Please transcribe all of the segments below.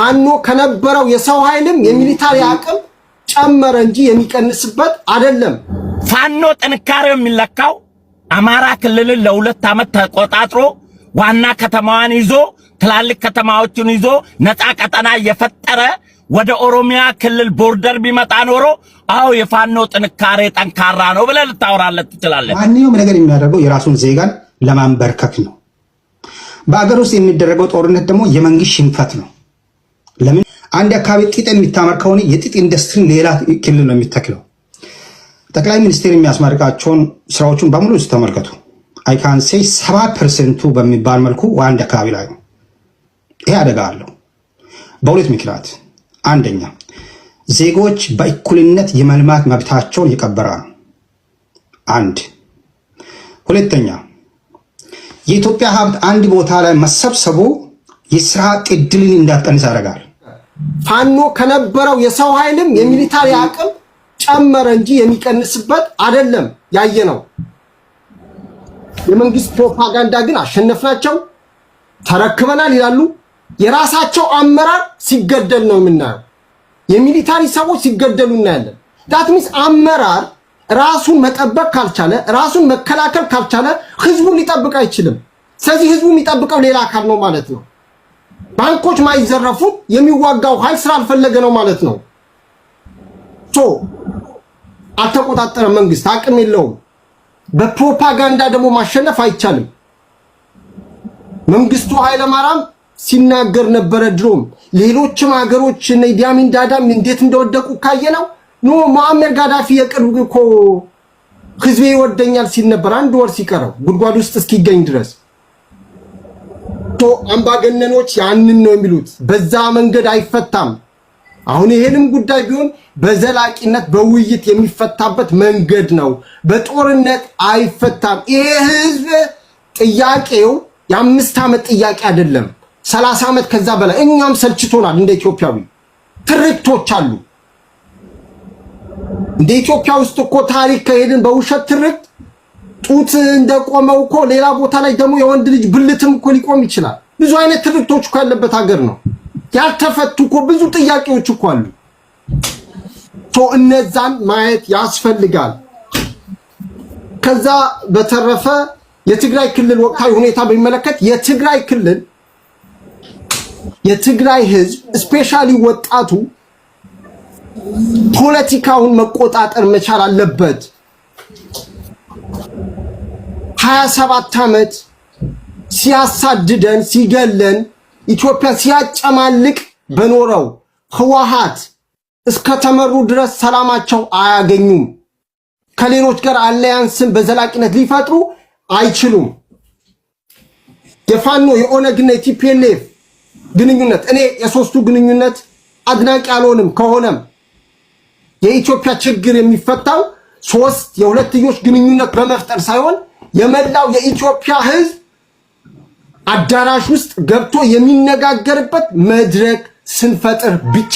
ፋኖ ከነበረው የሰው ኃይልም የሚሊታሪ አቅም ጨመረ እንጂ የሚቀንስበት አይደለም። ፋኖ ጥንካሬው የሚለካው አማራ ክልልን ለ2 ዓመት ተቆጣጥሮ ዋና ከተማዋን ይዞ ትላልቅ ከተማዎችን ይዞ ነፃ ቀጠና እየፈጠረ ወደ ኦሮሚያ ክልል ቦርደር ቢመጣ ኖሮ አው የፋኖ ጥንካሬ ጠንካራ ነው ብለህ ልታወራለት ትችላለህ። ማንኛውም ነገር የሚያደርገው የራሱን ዜጋን ለማንበርከክ ነው። በአገር ውስጥ የሚደረገው ጦርነት ደግሞ የመንግስት ሽንፈት ነው። ለምን አንድ አካባቢ ጥጥ የሚታመር ከሆነ የጥጥ ኢንዱስትሪ ሌላ ክልል ነው የሚተክለው። ጠቅላይ ሚኒስትር የሚያስመርቃቸውን ስራዎችን በሙሉ ተመልከቱ። አይ ካን ሴይ 70% በሚባል መልኩ አንድ አካባቢ ላይ ነው። ይሄ አደጋ አለው በሁለት ምክንያት። አንደኛ ዜጎች በእኩልነት የመልማት መብታቸውን የቀበረ ነው። አንድ ሁለተኛ የኢትዮጵያ ሀብት አንድ ቦታ ላይ መሰብሰቡ የስራ ዕድልን እንዳትቀንስ ያደርጋል። ፋኖ ከነበረው የሰው ኃይልም የሚሊታሪ አቅም ጨመረ እንጂ የሚቀንስበት አይደለም ያየነው። የመንግስት ፕሮፓጋንዳ ግን አሸነፍናቸው ተረክበናል ይላሉ። የራሳቸው አመራር ሲገደል ነው የምናየው። የሚሊታሪ ሰዎች ሲገደሉ እናያለን። ዳት ሚንስ አመራር ራሱን መጠበቅ ካልቻለ ራሱን መከላከል ካልቻለ ህዝቡን ሊጠብቅ አይችልም። ስለዚህ ህዝቡ የሚጠብቀው ሌላ አካል ነው ማለት ነው። ባንኮች ማይዘረፉት የሚዋጋው ኃይል ስላልፈለገ ነው ማለት ነው። አልተቆጣጠረ መንግስት አቅም የለውም። በፕሮፓጋንዳ ደግሞ ማሸነፍ አይቻልም። መንግስቱ ኃይለማርያም ሲናገር ነበረ ድሮም ሌሎችም ሀገሮች እነ ኢዲ አሚን ዳዳም እንዴት እንደወደቁ ካየነው ኖ ሙአመር ጋዳፊ የቅርብ እኮ ህዝቤ ይወደኛል ሲል ነበር። አንድ ወር ሲቀረው ጉድጓድ ውስጥ እስኪገኝ ድረስ አምባገነኖች ያንን ነው የሚሉት። በዛ መንገድ አይፈታም። አሁን ይሄንም ጉዳይ ቢሆን በዘላቂነት በውይይት የሚፈታበት መንገድ ነው። በጦርነት አይፈታም። ይሄ ህዝብ ጥያቄው የ5 ዓመት ጥያቄ አይደለም፣ 30 ዓመት ከዛ በላይ። እኛም ሰልችቶናል። እንደ ኢትዮጵያዊ ትርክቶች አሉ። እንደ ኢትዮጵያ ውስጥ እኮ ታሪክ ከሄድን በውሸት ትርክት ጡት እንደቆመው እኮ ሌላ ቦታ ላይ ደግሞ የወንድ ልጅ ብልትም እኮ ሊቆም ይችላል። ብዙ አይነት ትርክቶች እኮ ያለበት ሀገር ነው። ያልተፈቱ እኮ ብዙ ጥያቄዎች እኮ አሉ። እነዛን ማየት ያስፈልጋል። ከዛ በተረፈ የትግራይ ክልል ወቅታዊ ሁኔታ በሚመለከት የትግራይ ህዝብ ስፔሻሊ ወጣቱ ፖለቲካውን መቆጣጠር መቻል አለበት። 27 ዓመት ሲያሳድደን ሲገለን ኢትዮጵያ ሲያጨማልቅ በኖረው ህወሓት እስከተመሩ ድረስ ሰላማቸው አያገኙም። ከሌሎች ጋር አላያንስን በዘላቂነት ሊፈጥሩ አይችሉም። የፋኖ የኦነግና የቲፒኤልኤፍ ግንኙነት እኔ የሶስቱ ግንኙነት አድናቂ አልሆንም። ከሆነም የኢትዮጵያ ችግር የሚፈታው ሶስት የሁለትዮሽ ግንኙነት በመፍጠር ሳይሆን የመላው የኢትዮጵያ ህዝብ አዳራሽ ውስጥ ገብቶ የሚነጋገርበት መድረክ ስንፈጥር ብቻ።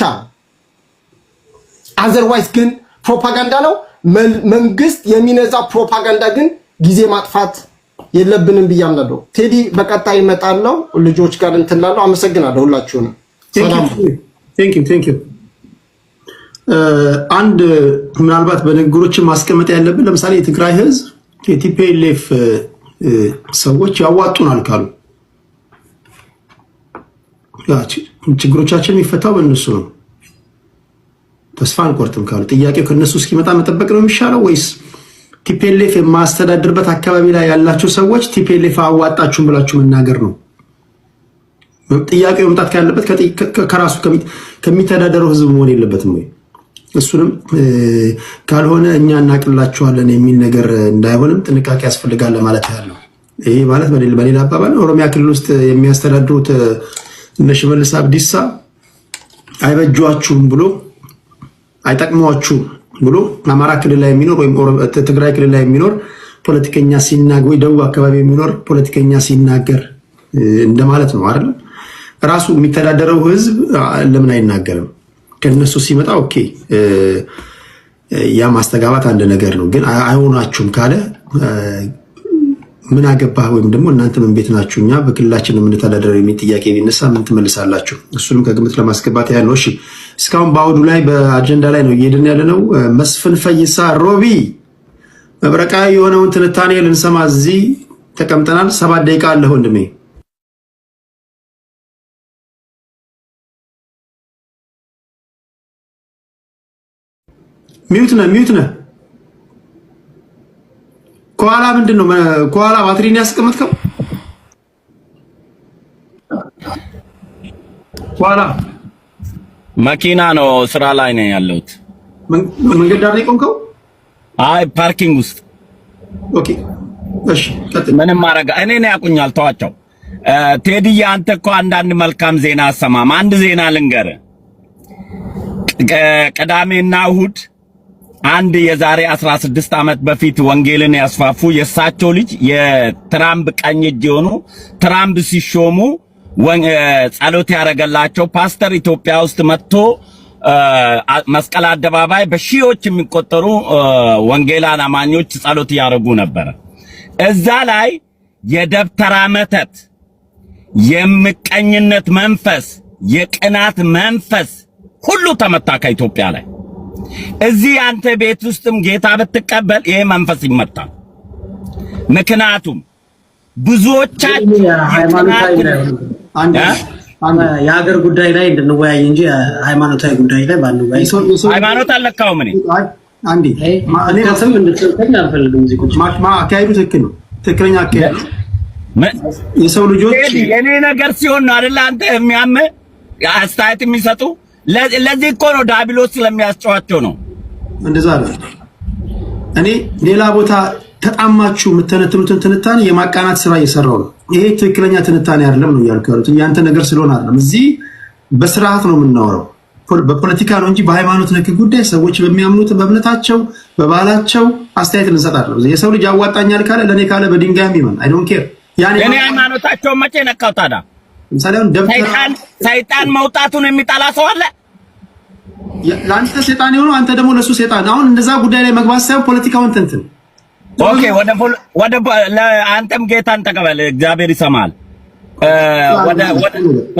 አዘርዋይስ ግን ፕሮፓጋንዳ ነው። መንግስት የሚነዛ ፕሮፓጋንዳ ግን ጊዜ ማጥፋት የለብንም ብያምናለሁ። ቴዲ በቀጣይ እመጣለሁ። ልጆች ጋር እንትላለሁ። አመሰግናለሁ ሁላችሁንም። ቴንክ ዩ አንድ ምናልባት በንግግሮችን ማስቀመጥ ያለብን ለምሳሌ የትግራይ ህዝብ የቲፒኤልኤፍ ሰዎች ያዋጡናል ካሉ ችግሮቻችን የሚፈታው በእነሱ ነው። ተስፋ አንቆርጥም ካሉ ጥያቄው ከነሱ እስኪመጣ መጠበቅ ነው የሚሻለው ወይስ ቲፒኤልኤፍ የማስተዳድርበት አካባቢ ላይ ያላችሁ ሰዎች ቲፒኤልኤፍ አዋጣችሁም ብላችሁ መናገር ነው? ጥያቄው መምጣት ካለበት ከራሱ ከሚተዳደረው ህዝብ መሆን የለበትም ወይ? እሱንም ካልሆነ እኛ እናቅላችኋለን የሚል ነገር እንዳይሆንም ጥንቃቄ ያስፈልጋል ማለት ያለው። ይሄ ማለት በሌላ አባባል ኦሮሚያ ክልል ውስጥ የሚያስተዳድሩት እነ ሽመልስ አብዲሳ አይበጇችሁም ብሎ አይጠቅሟችሁም ብሎ አማራ ክልል ላይ የሚኖር ወይም ትግራይ ክልል ላይ የሚኖር ፖለቲከኛ ሲናገር ወይ ደቡብ አካባቢ የሚኖር ፖለቲከኛ ሲናገር እንደማለት ነው አይደል? ራሱ የሚተዳደረው ህዝብ ለምን አይናገርም? ከነሱ ሲመጣ ኦኬ ያ ማስተጋባት አንድ ነገር ነው። ግን አይሆናችሁም ካለ ምን አገባህ ወይም ደግሞ እናንተ ምን ቤት ናችሁ? እኛ በክልላችን የምንተዳደር የሚል ጥያቄ ቢነሳ ምን ትመልሳላችሁ? እሱንም ከግምት ለማስገባት ያህል ነው። እሺ እስካሁን በአውዱ ላይ በአጀንዳ ላይ ነው እየሄድን ያለ ነው። መስፍን ፈይሳ ሮቢ መብረቃዊ የሆነውን ትንታኔ ልንሰማ እዚህ ተቀምጠናል። 7 ደቂቃ አለ ወንድሜ። ሚዩት ነህ። ከኋላ ምንድን ነው? ከኋላ ባትሪን ያስቀመጥከው? ከኋላ መኪና ነው። ስራ ላይ ነው ያለሁት። መንገድ ዳር ላይ ቆምከው? አይ ፓርኪንግ ውስጥ። ኦኬ እሺ ቀጥል። ምንም ማረጋ እኔ ነው ያቁኛል። ተዋቸው። ቴዲዬ አንተ እኮ አንዳንድ መልካም ዜና አሰማም። አንድ ዜና ልንገር። ቅዳሜና እሁድ አንድ የዛሬ 16 ዓመት በፊት ወንጌልን ያስፋፉ የእሳቸው ልጅ የትራምፕ ቀኝ እጅ የሆኑ ትራምፕ ሲሾሙ ጸሎት ያደረገላቸው ፓስተር ኢትዮጵያ ውስጥ መጥቶ መስቀል አደባባይ በሺዎች የሚቆጠሩ ወንጌላን አማኞች ጸሎት ያደርጉ ነበር። እዛ ላይ የደብተራ መተት፣ የምቀኝነት መንፈስ፣ የቅናት መንፈስ ሁሉ ተመታ ከኢትዮጵያ ላይ። እዚህ አንተ ቤት ውስጥም ጌታ ብትቀበል ይሄ መንፈስ ይመታል። ምክንያቱም ብዙዎቻችን የሀገር ጉዳይ ላይ እንድንወያይ እንጂ ሃይማኖታዊ ጉዳይ ላይ ባንወያይ። ሃይማኖት አልለካውም። አካሄዱ ትክክል ነው። ትክክለኛ አካሄድ ነው። የሰው ልጆች የኔ ነገር ሲሆን ነው አይደል አንተ የሚያምህ አስተያየት የሚሰጡ። ለዚህ እኮ ነው ዳቢሎስ ስለሚያስጨዋቸው ነው። እንደዛ ነው። እኔ ሌላ ቦታ ተጣማችሁ የምትተነትኑትን ትንታኔ የማቃናት ስራ እየሰራው ነው። ይሄ ትክክለኛ ትንታኔ አይደለም ነው እያልኩ ያሉት። ያንተ ነገር ስለሆነ አይደለም። እዚህ በስርዓት ነው የምናወራው፣ በፖለቲካ ነው እንጂ በሃይማኖት ነክ ጉዳይ ሰዎች በሚያምኑት በእምነታቸው በባህላቸው አስተያየት እንሰጣለን። የሰው ልጅ ያዋጣኛል ካለ ለኔ ካለ በድንጋይ ይመን አይ ዶንት ኬር። እኔ ሃይማኖታቸው መቼ ነካው ታዲያ? ለምሳሌ አሁን ሰይጣን መውጣቱን የሚጠላ ሰው አለ? ለአንተ ሰይጣን የሆነው አንተ ደግሞ ለሱ ሰይጣን። አሁን እንደዛ ጉዳይ ላይ መግባት ሳይሆን ፖለቲካውን ተንትን። ኦኬ አንተም ጌታን ተቀበል፣ እግዚአብሔር ይሰማል።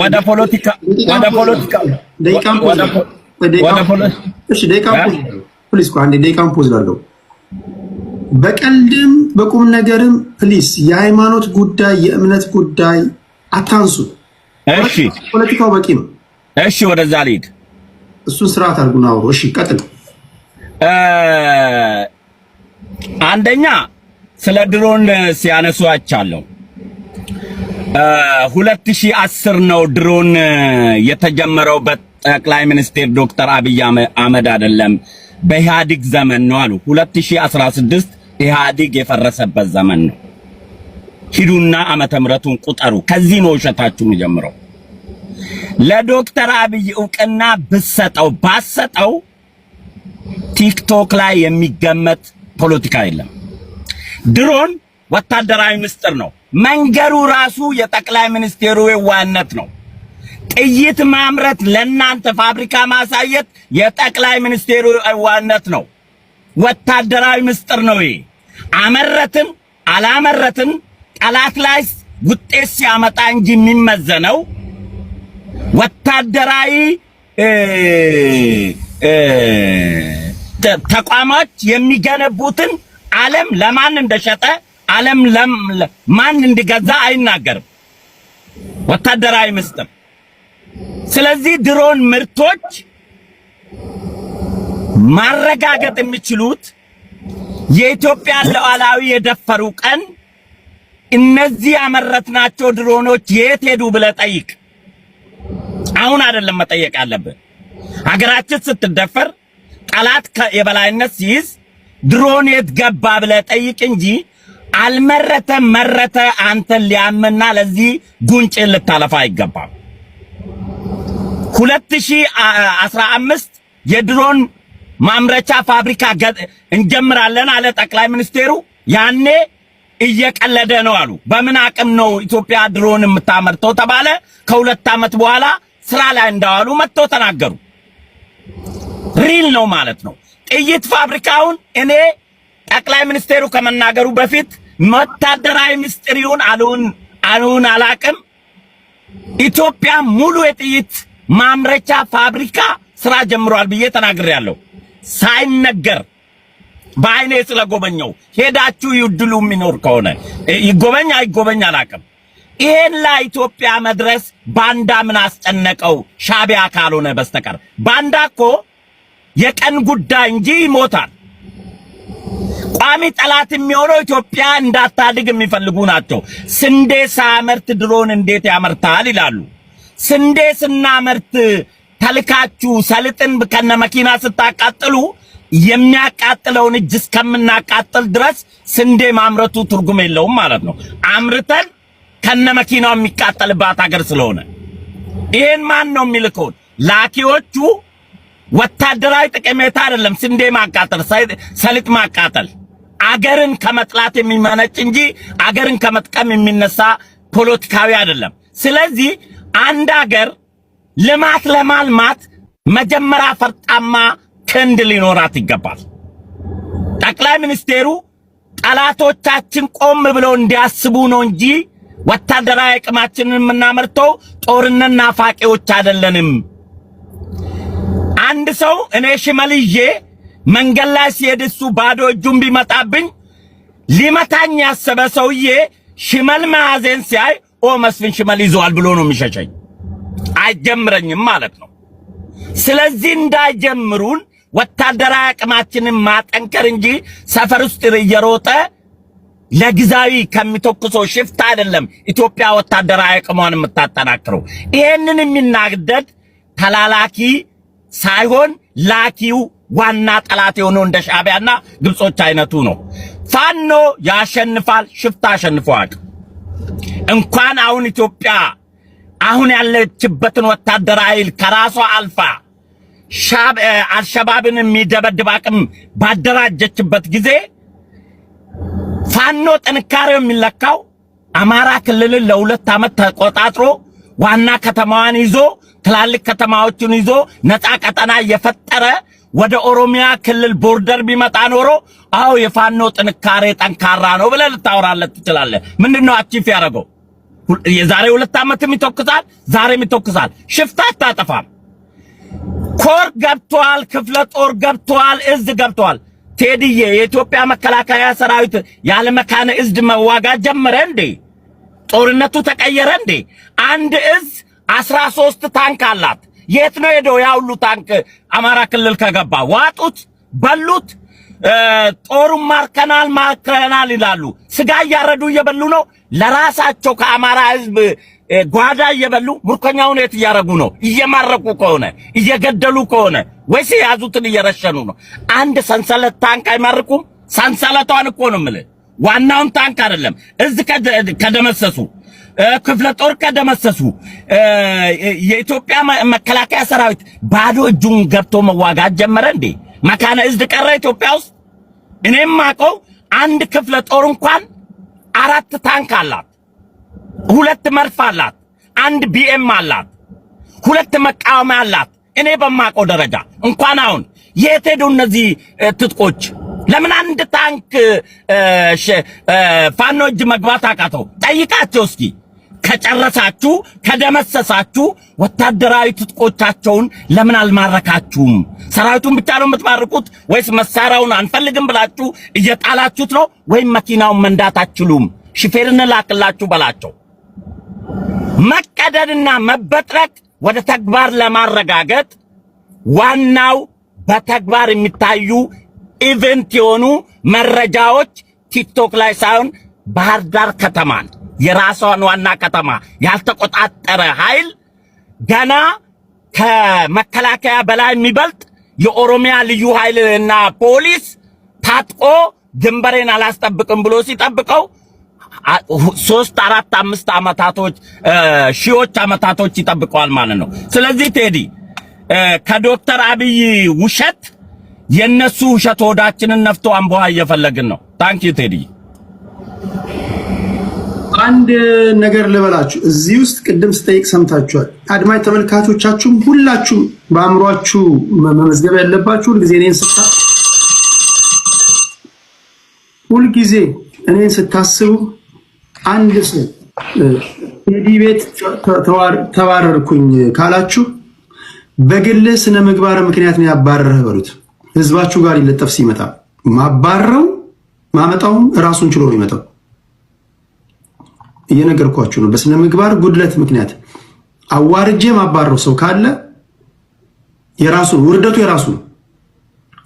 ወደ ፖለቲካ ደቂቃን ፖዝ ላለው በቀልድም በቁም ነገርም ፕሊስ የሃይማኖት ጉዳይ የእምነት ጉዳይ አታንሱ። እሺ ፖለቲካው በቂ ነው። እሺ ወደዛ ልሂድ። እሱን ስርዓት አድርጉና አውሩ። እሺ ቀጥል። አንደኛ ስለ ድሮን ሲያነሱ አይቻለሁ። 2010 ነው ድሮን የተጀመረው በጠቅላይ ሚኒስትር ዶክተር አብይ አህመድ አይደለም፣ በኢህአዲግ ዘመን ነው አሉ። 2016 ኢህአዲግ የፈረሰበት ዘመን ነው። ሂዱና ዓመተ ምሕረቱን ቁጠሩ። ከዚህ ነው ውሸታችሁ የሚጀምረው። ለዶክተር አብይ ዕውቅና ብሰጠው ባሰጠው ቲክቶክ ላይ የሚገመት ፖለቲካ የለም። ድሮን ወታደራዊ ምስጢር ነው። መንገሩ ራሱ የጠቅላይ ሚኒስቴሩ የዋህነት ነው። ጥይት ማምረት ለናንተ ፋብሪካ ማሳየት የጠቅላይ ሚኒስቴሩ የዋህነት ነው። ወታደራዊ ምስጢር ነው። ይሄ አመረትን አላመረትን ጠላት ላይ ውጤት ሲያመጣ እንጂ የሚመዘነው ወታደራዊ ተቋማት የሚገነቡትን ዓለም ለማን እንደሸጠ ዓለም ለማን እንዲገዛ አይናገርም። ወታደራዊ ምስጢር። ስለዚህ ድሮን ምርቶች ማረጋገጥ የሚችሉት የኢትዮጵያ ሉዓላዊ የደፈሩ ቀን እነዚህ ያመረትናቸው ድሮኖች የት ሄዱ ብለህ ጠይቅ። አሁን አይደለም መጠየቅ ያለብን። ሀገራችን ስትደፈር ጠላት የበላይነት ሲይዝ ድሮን የት ገባ ብለህ ጠይቅ እንጂ አልመረተም መረተ አንተን ሊያምና ለዚህ ጉንጭ ልታለፋ አይገባም። 2015 የድሮን ማምረቻ ፋብሪካ እንጀምራለን አለ ጠቅላይ ሚኒስቴሩ። ያኔ እየቀለደ ነው አሉ። በምን አቅም ነው ኢትዮጵያ ድሮን የምታመርተው ተባለ። ከሁለት ዓመት በኋላ ስራ ላይ እንዳዋሉ መጥተው ተናገሩ። ሪል ነው ማለት ነው። ጥይት ፋብሪካውን እኔ ጠቅላይ ሚኒስቴሩ ከመናገሩ በፊት ወታደራዊ ምስጢሪውን አሉን አላቅም ኢትዮጵያ ሙሉ የጥይት ማምረቻ ፋብሪካ ስራ ጀምሯል ብዬ ተናግሬያለሁ። ሳይነገር በአይኔ ስለጎበኘው ሄዳችሁ ይድሉ የሚኖር ከሆነ ይጎበኛ አይጎበኛ አላቅም። ይሄን ለኢትዮጵያ መድረስ ባንዳ ምን አስጨነቀው? ሻቢያ ካልሆነ በስተቀር ባንዳ እኮ የቀን ጉዳይ እንጂ ይሞታል። ቋሚ ጠላት የሚሆነው ኢትዮጵያ እንዳታድግ የሚፈልጉ ናቸው። ስንዴ ሳመርት ድሮን እንዴት ያመርታል ይላሉ። ስንዴ ስናመርት ተልካችሁ ሰልጥን ከነ መኪና ስታቃጥሉ የሚያቃጥለውን እጅ እስከምናቃጥል ድረስ ስንዴ ማምረቱ ትርጉም የለውም ማለት ነው። አምርተን ከነ መኪናው የሚቃጠልባት ሀገር ስለሆነ ይሄን ማን ነው የሚልከው? ላኪዎቹ ወታደራዊ ጠቀሜታ አይደለም ስንዴ ማቃጠል፣ ሰልጥ ማቃጠል አገርን ከመጥላት የሚመነጭ እንጂ አገርን ከመጥቀም የሚነሳ ፖለቲካዊ አይደለም። ስለዚህ አንድ አገር ልማት ለማልማት መጀመሪያ ፈርጣማ ክንድ ሊኖራት ይገባል። ጠቅላይ ሚኒስቴሩ ጠላቶቻችን ቆም ብለው እንዲያስቡ ነው እንጂ ወታደራዊ አቅማችንን የምናመርተው ጦርነት ናፋቂዎች አይደለንም። አንድ ሰው እኔ ሽመልዬ መንገድ ላይ ሲሄድ እሱ ባዶ እጁን ቢመጣብኝ ሊመታኝ ያሰበ ሰውዬ ሽመል መያዜን ሲያይ መስፍን ሽመል ይዘዋል ብሎ ነው የሚሸሸኝ፣ አይጀምረኝም ማለት ነው። ስለዚህ እንዳይጀምሩን ወታደራዊ አቅማችንን ማጠንከር እንጂ ሰፈር ውስጥ እየሮጠ ለጊዜያዊ ከሚተኩሰው ሽፍታ አይደለም ኢትዮጵያ ወታደራዊ አቅሟን የምታጠናክረው። ይሄንን የሚናገድ ተላላኪ ሳይሆን ላኪው ዋና ጠላት የሆነው እንደ ሻቢያና ግብጾች አይነቱ ነው። ፋኖ ያሸንፋል፣ ሽፍታ አሸንፈዋል። እንኳን አሁን ኢትዮጵያ አሁን ያለችበትን ወታደራዊ ኃይል ከራሷ አልፋ አልሸባብን የሚደበድብ አቅም ባደራጀችበት ጊዜ ፋኖ ጥንካሬው የሚለካው አማራ ክልልን ለ2 ዓመት ተቆጣጥሮ ዋና ከተማዋን ይዞ ትላልቅ ከተማዎችን ይዞ ነፃ ቀጠና የፈጠረ ወደ ኦሮሚያ ክልል ቦርደር ቢመጣ ኖሮ አው የፋኖ ጥንካሬ ጠንካራ ነው ብለህ ልታወራለት ትችላለህ። ምንድነው አቺፍ ያደረገው? የዛሬ 2 ዓመትም ይተኩሳል፣ ዛሬም ይተኩሳል። ሽፍታ አታጠፋም። ኮር ገብቷል፣ ክፍለ ጦር ገብቷል፣ እዝ ገብቷል። ቴዲዬ የኢትዮጵያ መከላከያ ሰራዊት ያለ መካነ እዝ መዋጋት ጀመረ እንዴ? ጦርነቱ ተቀየረ እንዴ? አንድ እዝ 13 ታንክ አላት። የት ነው ሄደው ያ ሁሉ ታንክ? አማራ ክልል ከገባ ዋጡት፣ በሉት። ጦሩን ማርከናል ይላሉ። ስጋ እያረዱ እየበሉ ነው ለራሳቸው ከአማራ ህዝብ ጓዳ እየበሉ ምርኮኛውን የት እያረጉ ነው? እየማረኩ ከሆነ እየገደሉ ከሆነ ወይስ ያዙትን እየረሸኑ ነው? አንድ ሰንሰለት ታንክ አይማርኩም? ሰንሰለቷን እኮ ነው የምልህ፣ ዋናውን ታንክ አይደለም። እዚህ ከደመሰሱ ክፍለ ጦር ከደመሰሱ የኢትዮጵያ መከላከያ ሰራዊት ባዶ እጁን ገብቶ መዋጋት ጀመረ እንዴ? መካነ እዝ ቀረ ኢትዮጵያ ውስጥ? እኔም ማቀው አንድ ክፍለ ጦር እንኳን 4 ታንክ አላት፣ 2 መድፍ አላት፣ 1 ቢኤም አላት፣ 2 መቃወሚያ አላት። እኔ በማቀው ደረጃ እንኳን አሁን የት ሄዱ እነዚህ ትጥቆች? ለምን አንድ ታንክ ፋኖ እጅ መግባት አቃተው? ጠይቃቸው እስኪ። ከጨረሳችሁ ከደመሰሳችሁ ወታደራዊ ትጥቆቻቸውን ለምን አልማረካችሁም? ሰራዊቱን ብቻ ነው የምትማርኩት ወይስ መሳሪያውን አንፈልግም ብላችሁ እየጣላችሁት ነው? ወይም መኪናውን መንዳት አትችሉም? ሹፌርን ላክላችሁ በላቸው። መቀደድና መበጥረቅ ወደ ተግባር ለማረጋገጥ ዋናው በተግባር የሚታዩ ኢቨንት የሆኑ መረጃዎች ቲክቶክ ላይ ሳይሆን ባህር ዳር ከተማን የራሷን ዋና ከተማ ያልተቆጣጠረ ኃይል ገና ከመከላከያ በላይ የሚበልጥ የኦሮሚያ ልዩ ኃይልና ፖሊስ ታጥቆ ድንበሬን አላስጠብቅም ብሎ ሲጠብቀው 3 4 5 አመታቶች ሺዎች አመታቶች ይጠብቀዋል ማለት ነው። ስለዚህ ቴዲ ከዶክተር አብይ ውሸት የነሱ ውሸት ወዳችንን ነፍቶ አንቦሃ እየፈለግን ነው። ታንክ ዩ ቴዲ። አንድ ነገር ልበላችሁ። እዚህ ውስጥ ቅድም ስጠይቅ ሰምታችኋል። አድማጭ ተመልካቾቻችሁም ሁላችሁ በአእምሯችሁ መመዝገብ ያለባችሁ ሁልጊዜ እኔን ስታስቡ አንድ ሰው ቴዲ ቤት ተባረርኩኝ ካላችሁ በግል ስነ ምግባር ምክንያት ነው ያባረረህ በሉት። ህዝባችሁ ጋር ይለጠፍ ሲመጣ ማባረው ማመጣውም ራሱን ችሎ ነው ይመጣው። እየነገርኳችሁ ነው። በስነ ምግባር ጉድለት ምክንያት አዋርጄ ማባረው ሰው ካለ ውርደቱ የራሱ ነው።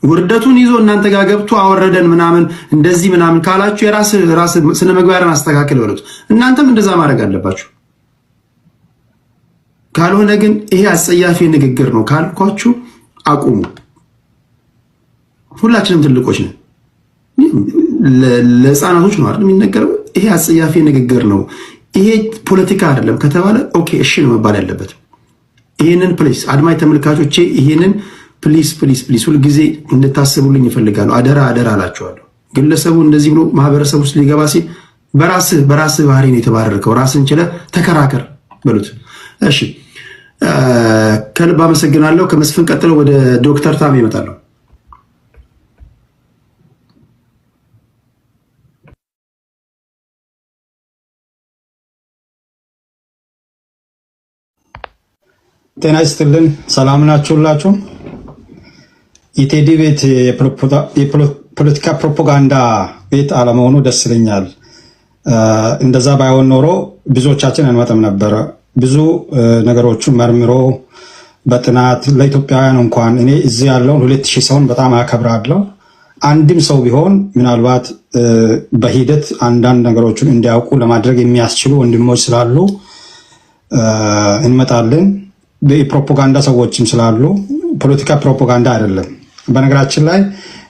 ውርደቱን ይዞ እናንተ ጋር ገብቶ አወረደን ምናምን እንደዚህ ምናምን ካላችሁ የራስ ስነ ምግባርን አስተካክል በሉት። እናንተም እንደዛ ማድረግ አለባችሁ። ካልሆነ ግን ይሄ አጸያፊ ንግግር ነው ካልኳችሁ አቁሙ። ሁላችንም ትልቆች ነን። ለህፃናቶች ነው አይደል የሚነገረው? ይሄ አጸያፊ ንግግር ነው፣ ይሄ ፖለቲካ አይደለም ከተባለ ኦኬ እሺ ነው መባል ያለበት። ይሄንን ፕሊስ አድማጭ ተመልካቾቼ ይሄንን ፕሊስ ሁልጊዜ እንድታስቡልኝ ይፈልጋሉ። አደራ አላችኋለሁ። ግለሰቡ እንደዚህ ብሎ ማህበረሰብ ውስጥ ሊገባ ሲል በራስህ ባህሪ ነው የተባረርከው፣ ራስን ችለህ ተከራከር በሉት። እሺ ከልብ አመሰግናለሁ። ከመስፍን ቀጥለው ወደ ዶክተር ታሜ እመጣለሁ። ጤና ይስጥልን። ሰላም ናችሁላችሁ? የቴዲ ቤት የፖለቲካ ፕሮፓጋንዳ ቤት አለመሆኑ ደስ ይለኛል። እንደዛ ባይሆን ኖሮ ብዙዎቻችን አንመጣም ነበረ። ብዙ ነገሮችን መርምሮ በጥናት ለኢትዮጵያውያን እንኳን እኔ እዚህ ያለውን 2000 ሰውን በጣም አከብራለሁ። አንድም ሰው ቢሆን ምናልባት በሂደት አንዳንድ ነገሮችን እንዲያውቁ ለማድረግ የሚያስችሉ ወንድሞች ስላሉ እንመጣለን። የፕሮፓጋንዳ ሰዎችም ስላሉ ፖለቲካ ፕሮፓጋንዳ አይደለም። በነገራችን ላይ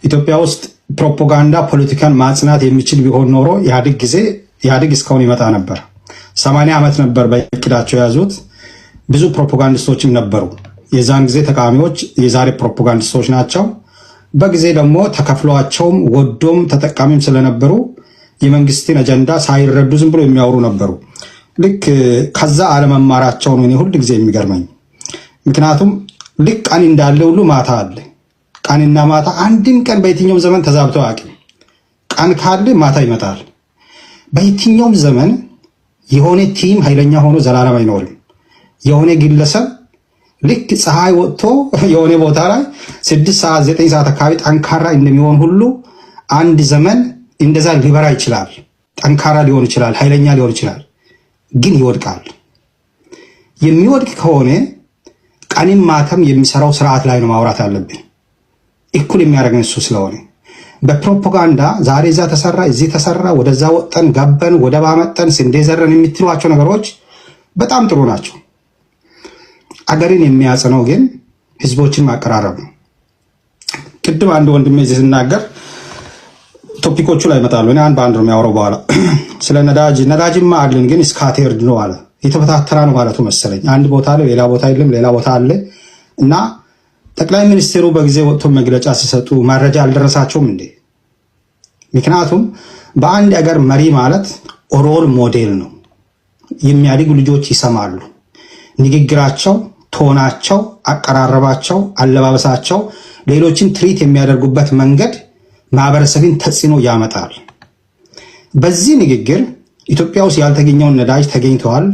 ኢትዮጵያ ውስጥ ፕሮፓጋንዳ ፖለቲካን ማጽናት የሚችል ቢሆን ኖሮ ኢህአዴግ እስካሁን ይመጣ ነበር። 80 ዓመት ነበር በእቅዳቸው የያዙት። ብዙ ፕሮፓጋንዲስቶችም ነበሩ። የዛን ጊዜ ተቃዋሚዎች የዛሬ ፕሮፓጋንዲስቶች ናቸው። በጊዜ ደግሞ ተከፍሏቸውም ወዶም ተጠቃሚም ስለነበሩ የመንግስትን አጀንዳ ሳይረዱ ዝም ብሎ የሚያወሩ ነበሩ። ልክ ከዛ አለመማራቸው ነው እኔ ሁል ጊዜ የሚገርመኝ። ምክንያቱም ልክ ቀን እንዳለ ሁሉ ማታ አለ። ቀንና ማታ አንድም ቀን በየትኛውም ዘመን ተዛብቶ አያውቅም። ቀን ካለ ማታ ይመጣል። በየትኛውም ዘመን የሆነ ቲም ኃይለኛ ሆኖ ዘላለም አይኖርም። የሆነ ግለሰብ ልክ ፀሐይ ወጥቶ የሆነ ቦታ ላይ 6 ሰዓት 9 ሰዓት አካባቢ ጠንካራ እንደሚሆን ሁሉ አንድ ዘመን እንደዛ ሊበራ ይችላል። ጠንካራ ሊሆን ይችላል፣ ኃይለኛ ሊሆን ይችላል፣ ግን ይወድቃል። የሚወድቅ ከሆነ ቀንም ማተም የሚሰራው ስርዓት ላይ ነው ማውራት አለብን። እኩል የሚያደርገን እሱ ስለሆነ በፕሮፓጋንዳ ዛሬ እዛ ተሰራ እዚህ ተሰራ ወደዛ ወጠን ገበን ወደ ባመጠን ስንዴ ዘረን የምትሏቸው ነገሮች በጣም ጥሩ ናቸው። አገርን የሚያጽነው ግን ህዝቦችን ማቀራረብ ነው። ቅድም አንድ ወንድሜ እዚህ ሲናገር ቶፒኮቹ ላይ ይመጣሉ። እኔ አንድ በአንድ ነው የሚያወራው። በኋላ ስለ ነዳጅማ አለን ግን ስካቴርድ ነው አለ። የተበታተራ ነው ማለቱ መሰለኝ። አንድ ቦታ አለ፣ ሌላ ቦታ የለም፣ ሌላ ቦታ አለ እና ጠቅላይ ሚኒስትሩ በጊዜ ወጥቶ መግለጫ ሲሰጡ መረጃ አልደረሳቸውም እንዴ? ምክንያቱም በአንድ አገር መሪ ማለት ሮል ሞዴል ነው። የሚያድጉ ልጆች ይሰማሉ። ንግግራቸው፣ ቶናቸው፣ አቀራረባቸው፣ አለባበሳቸው፣ ሌሎችን ትሪት የሚያደርጉበት መንገድ ማህበረሰብን ተጽዕኖ ያመጣል። በዚህ ንግግር ኢትዮጵያ ውስጥ ያልተገኘውን ነዳጅ ተገኝተዋል።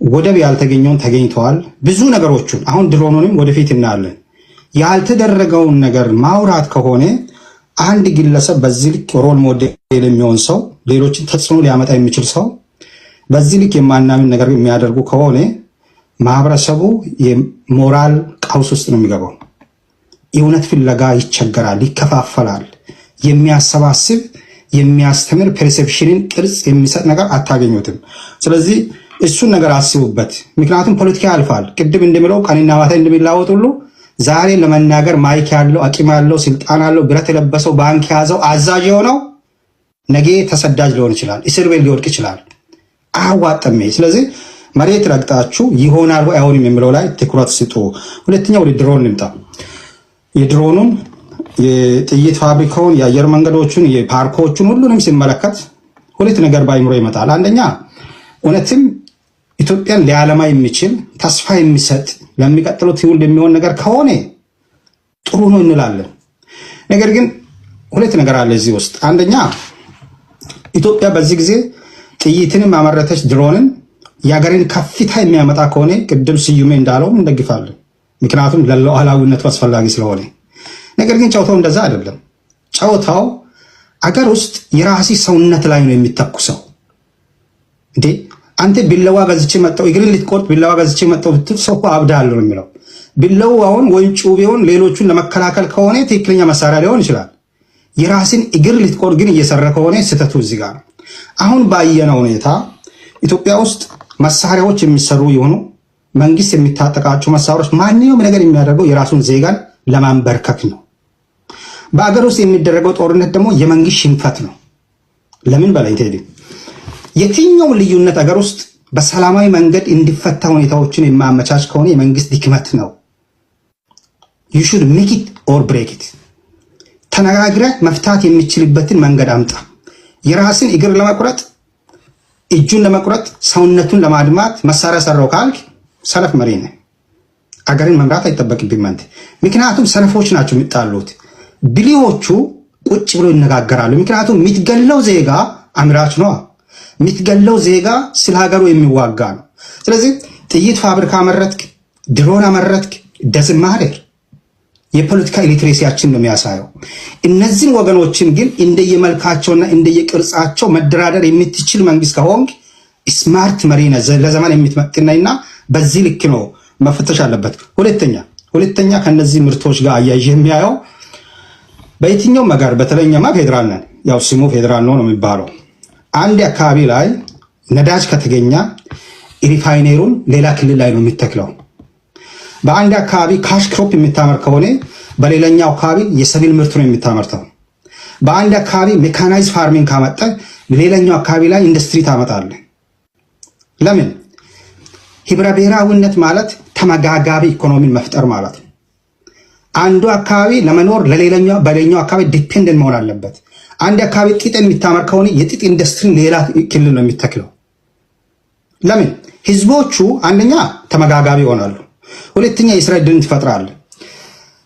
ወደብ ያልተገኘውን ተገኝተዋል። ብዙ ነገሮችን አሁን ድሮኑንም ወደፊት እናያለን። ያልተደረገውን ነገር ማውራት ከሆነ አንድ ግለሰብ በዚህ ልክ ሮል ሞዴል የሚሆን ሰው፣ ሌሎችን ተጽዕኖ ሊያመጣ የሚችል ሰው በዚህ ልክ የማናምን ነገር የሚያደርጉ ከሆነ ማህበረሰቡ የሞራል ቀውስ ውስጥ ነው የሚገባው። እውነት ፍለጋ ይቸገራል፣ ይከፋፈላል። የሚያሰባስብ የሚያስተምር ፐርሴፕሽንን ቅርጽ የሚሰጥ ነገር አታገኙትም። ስለዚህ እሱን ነገር አስቡበት። ምክንያቱም ፖለቲካ ያልፋል። ቅድም እንደምለው ቀንና ማታ እንደሚላወጥ ሁሉ ዛሬ ለመናገር ማይክ ያለው አቂም ያለው ስልጣን ያለው ብረት የለበሰው ባንክ የያዘው አዛዥ የሆነው ነገ ተሰዳጅ ሊሆን ይችላል፣ እስር ቤት ሊወድቅ ይችላል። አዋጠም። ስለዚህ መሬት ረግጣችሁ ይሆናል ወይ አይሆንም የሚለው ላይ ትኩረት ስጡ። ሁለተኛ ወደ ድሮን እንምጣ። የድሮኑን የጥይት ፋብሪካውን፣ የአየር መንገዶቹን፣ የፓርኮቹን ሁሉንም ሲመለከት ሁለት ነገር ባይምሮ ይመጣል። አንደኛ እውነትም ኢትዮጵያን ሊያለማ የሚችል ተስፋ የሚሰጥ ለሚቀጥለው ትውልድ የሚሆን ነገር ከሆነ ጥሩ ነው እንላለን። ነገር ግን ሁለት ነገር አለ እዚህ ውስጥ። አንደኛ ኢትዮጵያ በዚህ ጊዜ ጥይትንም አመረተች ድሮንን የሀገርን ከፍታ የሚያመጣ ከሆነ ቅድም ስዩሜ እንዳለው እንደግፋለን። ምክንያቱም ለሉዓላዊነቱ አስፈላጊ ስለሆነ። ነገር ግን ጨዋታው እንደዛ አይደለም። ጨዋታው አገር ውስጥ የራሲ ሰውነት ላይ ነው የሚተኩሰው። እንዴ አንተ ቢላዋ ገዝቼ መጣው እግርን ልትቆርጥ ቢላዋ ገዝቼ መጣው ብትል ሰው አብዳለሁ ነው የሚለው። ቢላዋውን ወይም ጩቤውን ሌሎቹን ለመከላከል ከሆነ ትክክለኛ መሳሪያ ሊሆን ይችላል። የራስን እግር ልትቆርጥ ግን እየሰራ ከሆነ ስህተቱ እዚህ ጋር ነው። አሁን ባየነው ሁኔታ ኢትዮጵያ ውስጥ መሳሪያዎች የሚሰሩ የሆኑ መንግስት የሚታጠቃቸው መሳሪያዎች ማንኛውም ነገር የሚያደርገው የራሱን ዜጋን ለማንበርከክ ነው። በአገር ውስጥ የሚደረገው ጦርነት ደግሞ የመንግስት ሽንፈት ነው። ለምን በላይ ቴዲ የትኛው ልዩነት አገር ውስጥ በሰላማዊ መንገድ እንዲፈታ ሁኔታዎችን የማመቻች ከሆነ የመንግስት ድክመት ነው። you should make it or break it። ተነጋግረህ መፍታት የሚችልበትን መንገድ አምጣ። የራስን እግር ለመቁረጥ እጁን ለመቁረጥ ሰውነቱን ለማድማት መሳሪያ ሰራው ካልክ ሰነፍ መሪ ነህ። አገርን መምራት አይጠበቅብህም አንተ። ምክንያቱም ሰነፎች ናቸው የሚጣሉት። ብልሆቹ ቁጭ ብሎ ይነጋገራሉ። ምክንያቱም የምትገለው ዜጋ አምራች ነው። የምትገለው ዜጋ ስለ ሀገሩ የሚዋጋ ነው። ስለዚህ ጥይት ፋብሪካ አመረትክ፣ ድሮን አመረትክ ደዝም ማህደር የፖለቲካ ሊትሬሲያችን ነው የሚያሳየው። እነዚህን ወገኖችን ግን እንደየመልካቸውና እንደየቅርጻቸው መደራደር የምትችል መንግስት ከሆንክ ስማርት መሪ ነህ፣ ለዘመን የምትመጥነውና በዚህ ልክ ነው መፈተሽ አለበት። ሁለተኛ ከነዚህ ምርቶች ጋር አያይዤ የሚያየው በየትኛው መጋር በተለይማ ፌደራል ነን፣ ያው ስሙ ፌደራል ነው የሚባለው። አንድ አካባቢ ላይ ነዳጅ ከተገኘ ሪፋይነሩን ሌላ ክልል ላይ ነው የሚተክለው። በአንድ አካባቢ ካሽ ክሮፕ የሚታመር ከሆነ በሌላኛው አካባቢ የሰብል ምርት ነው የሚታመርተው። በአንድ አካባቢ ሜካናይዝ ፋርሚንግ ካመጣ ሌላኛው አካባቢ ላይ ኢንዱስትሪ ታመጣለ። ለምን? ህብረ ብሔራዊነት ማለት ተመጋጋቢ ኢኮኖሚን መፍጠር ማለት ነው። አንዱ አካባቢ ለመኖር ለሌላኛው በሌላኛው አካባቢ ዲፔንደንት መሆን አለበት። አንድ አካባቢ ጥጥ የሚታመር ከሆነ የጥጥ ኢንዱስትሪ ሌላ ክልል ነው የሚተክለው። ለምን? ህዝቦቹ አንደኛ ተመጋጋቢ ይሆናሉ፣ ሁለተኛ የስራ ዕድልን ትፈጥራለ።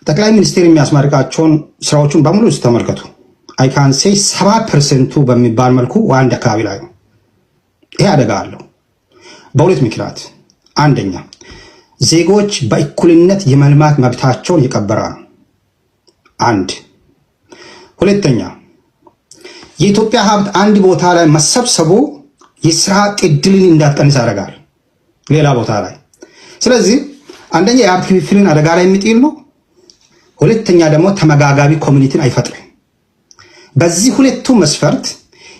ጠቅላይ ሚኒስቴር የሚያስመርቃቸውን ስራዎችን በሙሉ ተመልከቱ። አይ ካን ሴይ 70% በሚባል መልኩ አንድ አካባቢ ላይ ነው። ይሄ አደጋ አለው በሁለት ምክንያት። አንደኛ ዜጎች በእኩልነት የመልማት መብታቸውን የቀበረ ነው። አንድ ሁለተኛ የኢትዮጵያ ሀብት አንድ ቦታ ላይ መሰብሰቡ የስራ ዕድልን እንዳትቀንስ ያደርጋል ሌላ ቦታ ላይ። ስለዚህ አንደኛ የሀብት ክፍፍልን አደጋ ላይ የሚጥል ነው። ሁለተኛ ደግሞ ተመጋጋቢ ኮሚኒቲን አይፈጥርም። በዚህ ሁለቱ መስፈርት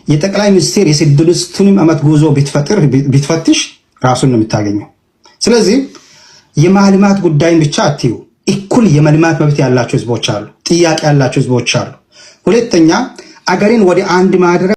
የጠቅላይ ሚኒስቴር የ6ቱንም ዓመት ጉዞ ቢትፈትሽ ራሱን ነው የምታገኘው። ስለዚህ የማልማት ጉዳይን ብቻ አትዩ። እኩል የመልማት መብት ያላቸው ህዝቦች አሉ፣ ጥያቄ ያላቸው ህዝቦች አሉ። ሁለተኛ አገሬን ወደ አንድ ማድረግ